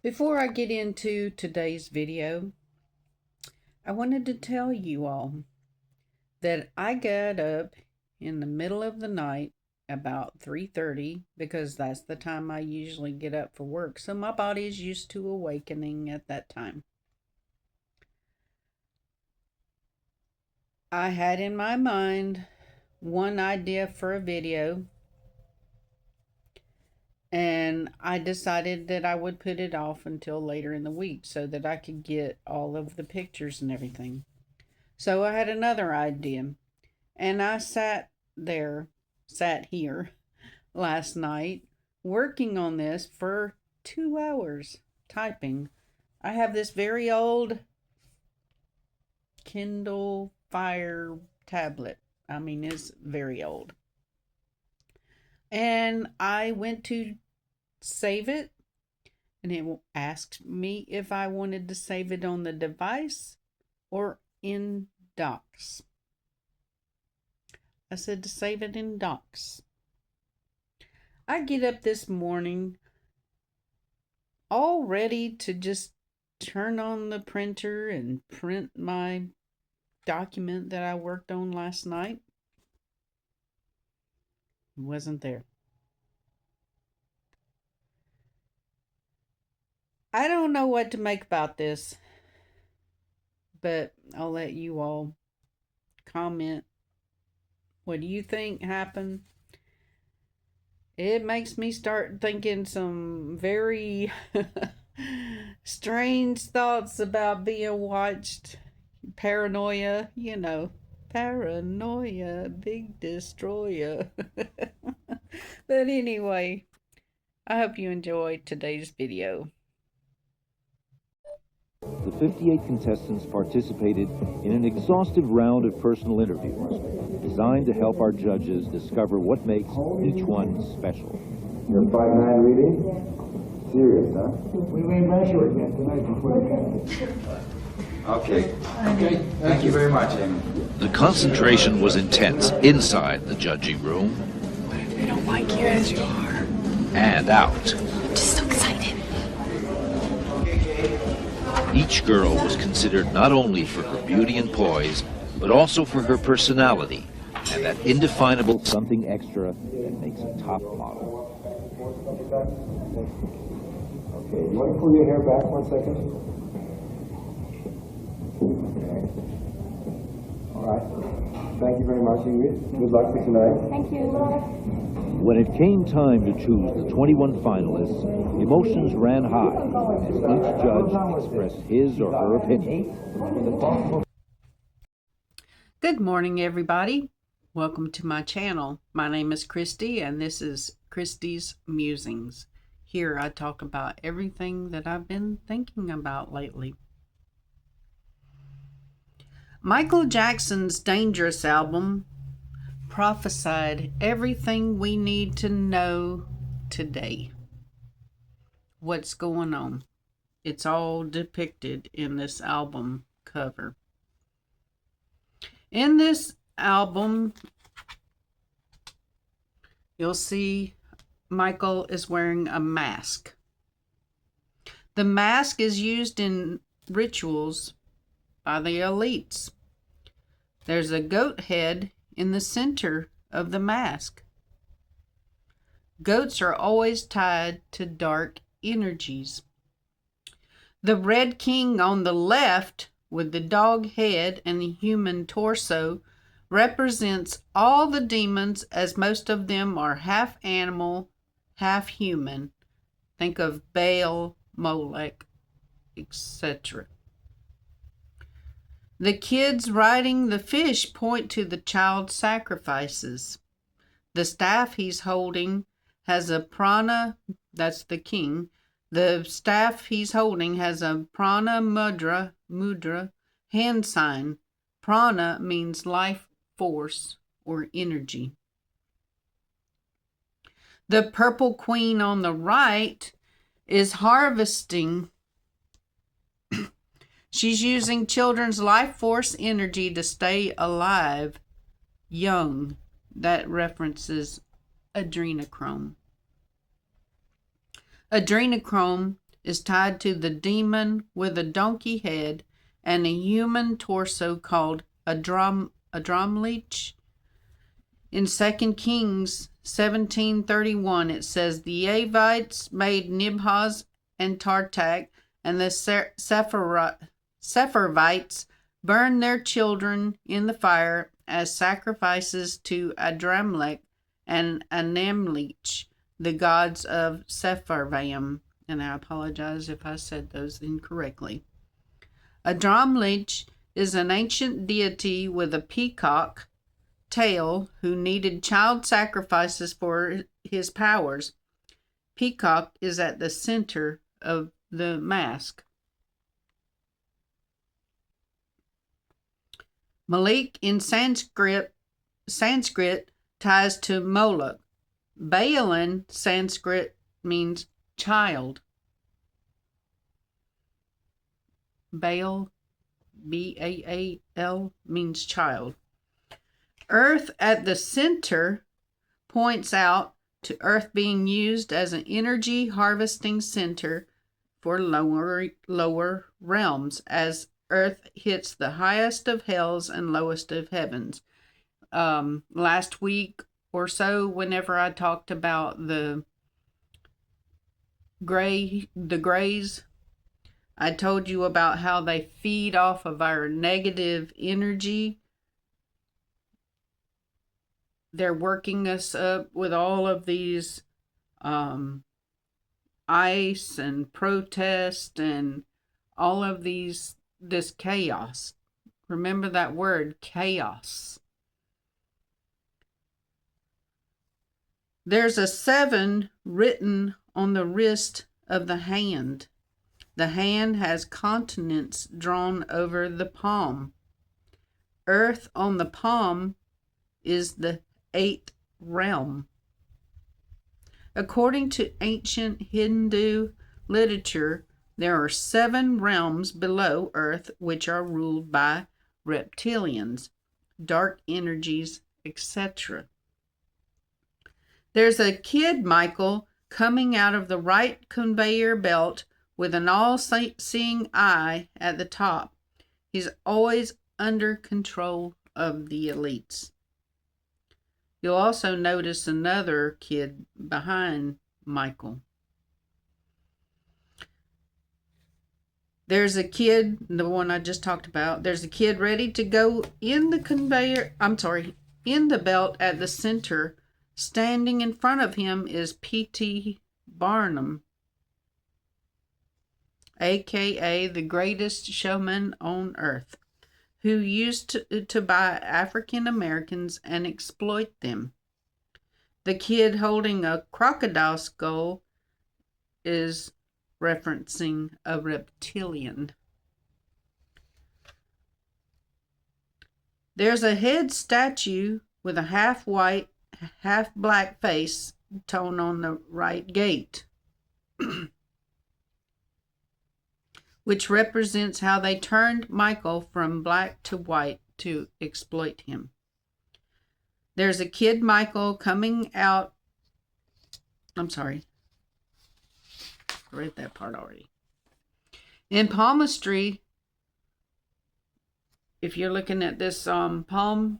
Before I get into today's video, I wanted to tell you all that I got up in the middle of the night about 3:30 because that's the time I usually get up for work. So my body is used to awakening at that time. I had in my mind one idea for a video, and I decided that I would put it off until later in the week so that I could get all of the pictures and everything. So I had another idea, and I sat here last night working on this for 2 hours typing. I have this very old Kindle Fire tablet. I mean, it's very old. And I went to save it, and it asked me if I wanted to save it on the device or in docs. I said to save it in docs. I get up this morning all ready to just turn on the printer and print my document that I worked on last night. It wasn't there. I don't know what to make about this, but I'll let you all comment. What do you think happened? It makes me start thinking some very strange thoughts about being watched. Paranoia, paranoia, big destroyer. But anyway, I hope you enjoyed today's video. The 58 contestants participated in an exhaustive round of personal interviews designed to help our judges discover what makes each one special. Your 5'9" reading? Serious, huh? We may measure again tonight before the game. Okay. Okay. Thank you very much, Amy. The concentration was intense inside the judging room. I don't like you as you are. And out. I'm just so excited. Each girl was considered not only for her beauty and poise, but also for her personality and that indefinable something extra that makes a top model. Okay, you want to pull your hair back 1 second? Okay. All right. Thank you very much, Ingrid. Good luck for tonight. Thank you. When it came time to choose the 21 finalists, emotions ran high as each judge expressed his or her opinion. Good morning, everybody. Welcome to my channel. My name is Christy, and this is Christy's Musings. Here I talk about everything that I've been thinking about lately. Michael Jackson's Dangerous album prophesied everything we need to know today. What's going on? It's all depicted in this album cover. In this album, you'll see Michael is wearing a mask. The mask is used in rituals by the elites. There's a goat head in the center of the mask. Goats are always tied to dark energies. The Red King on the left, with the dog head and the human torso, represents all the demons, as most of them are half animal, half human. Think of Baal, Molech, etc. The kids riding the fish point to the child sacrifices. The staff he's holding has a prana, that's the king. The staff he's holding has a prana mudra hand sign. Prana means life force or energy. The purple queen on the right is harvesting. She's using children's life force energy to stay alive, young. That references adrenochrome. Adrenochrome is tied to the demon with a donkey head and a human torso called a dromlich. In 2 Kings 17:31, it says, the Avites made Nibhaz and Tartak, and the Sepharvites burned their children in the fire as sacrifices to Adrammelech and Anamlich, the gods of Sepharvaim. And I apologize if I said those incorrectly. Adrammelech is an ancient deity with a peacock tail who needed child sacrifices for his powers. Peacock is at the center of the mask. Malik in Sanskrit ties to Moloch. Baal in Sanskrit means child. Baal, B-A-A-L, means child. Earth at the center points out to Earth being used as an energy harvesting center for lower realms as Earth hits the highest of hells and lowest of heavens. Last week or so, whenever I talked about the grays, I told you about how they feed off of our negative energy. They're working us up with all of these ice and protest and all of this chaos. Remember that word, chaos. There's a 7 written on the wrist of the hand. The hand has continents drawn over the palm. Earth on the palm is the 8th realm. According to ancient Hindu literature, there are 7 realms below Earth which are ruled by reptilians, dark energies, etc. There's a kid Michael coming out of the right conveyor belt with an all-seeing eye at the top. He's always under control of the elites. You'll also notice another kid behind Michael. There's a kid, the one I just talked about, there's a kid ready to go in the belt at the center. Standing in front of him is P.T. Barnum, aka the greatest showman on earth, who used to buy African Americans and exploit them. The kid holding a crocodile skull is referencing a reptilian. There's a head statue with a half white, half black face tone on the right gate, which represents how they turned Michael from black to white to exploit him. There's a kid Michael coming out. I read that part already. In palmistry, if you're looking at this palm,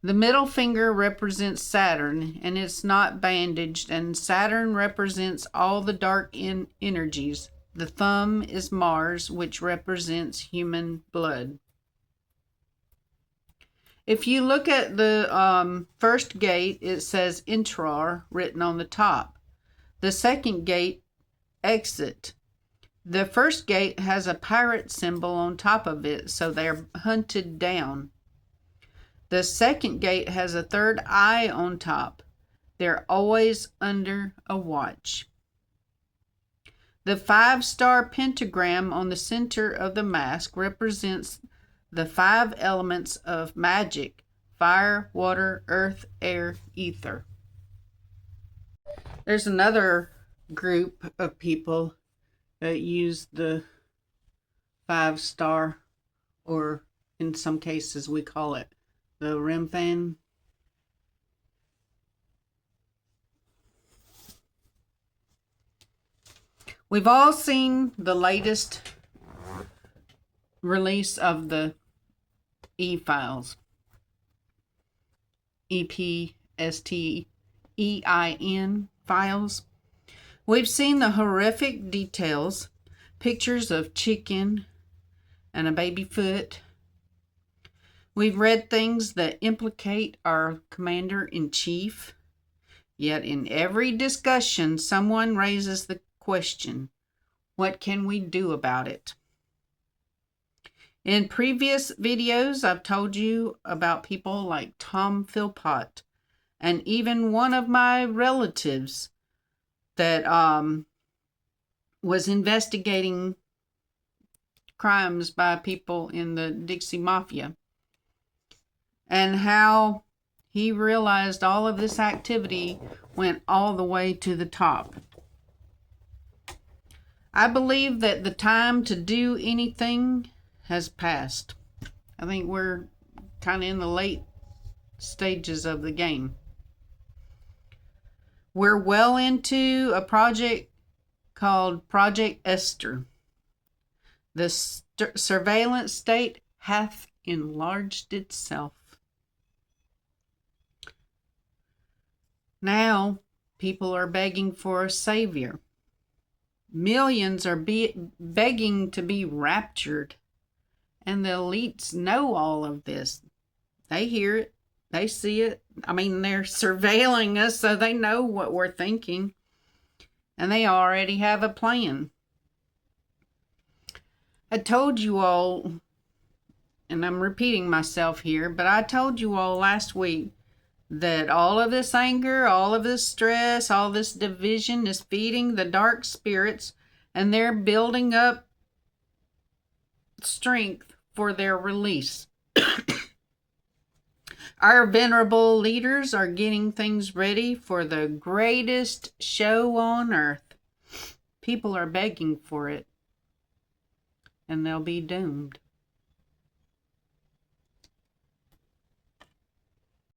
the middle finger represents Saturn, and it's not bandaged, and Saturn represents all the dark energies. The thumb is Mars, which represents human blood. If you look at the first gate, it says Intrar written on the top. The second gate, Exit. The first gate has a pirate symbol on top of it, so they're hunted down. The second gate has a third eye on top. They're always under a watch. The 5-star pentagram on the center of the mask represents the 5 elements of magic: fire, water, earth, air, ether. There's another group of people that use the 5-star, or in some cases we call it the Remphan. We've all seen the latest release of the e-files. EPSTEIN files. We've seen the horrific details, pictures of chicken and a baby foot. We've read things that implicate our commander-in-chief. Yet in every discussion, someone raises the question, what can we do about it? In previous videos, I've told you about people like Tom Philpott and even one of my relatives that was investigating crimes by people in the Dixie Mafia, and how he realized all of this activity went all the way to the top. I believe that the time to do anything has passed. I think we're kind of in the late stages of the game. We're well into a project called Project Esther. The surveillance state hath enlarged itself. Now, people are begging for a savior. Millions are begging to be raptured. And the elites know all of this. They hear it. They see it. I mean, they're surveilling us, so they know what we're thinking. And they already have a plan. I told you all, and I'm repeating myself here, but I told you all last week that all of this anger, all of this stress, all this division is feeding the dark spirits, and they're building up strength for their release. Our venerable leaders are getting things ready for the greatest show on earth. People are begging for it, and they'll be doomed.